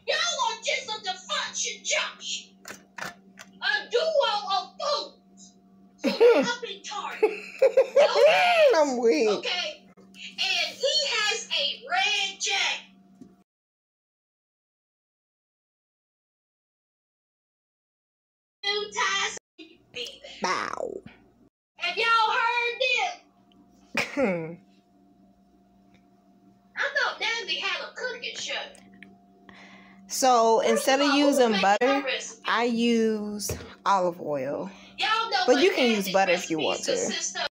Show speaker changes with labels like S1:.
S1: Y'all are just a defunction Josh. A duo of fools. So I've been targeted.
S2: I'm weak.
S1: Okay. And he has a red jacket. New ties.
S2: Bow.
S1: Have y'all heard them? I thought Dandy had a cooking show.
S2: So instead of using butter, I use olive oil. But you can use butter if you want to.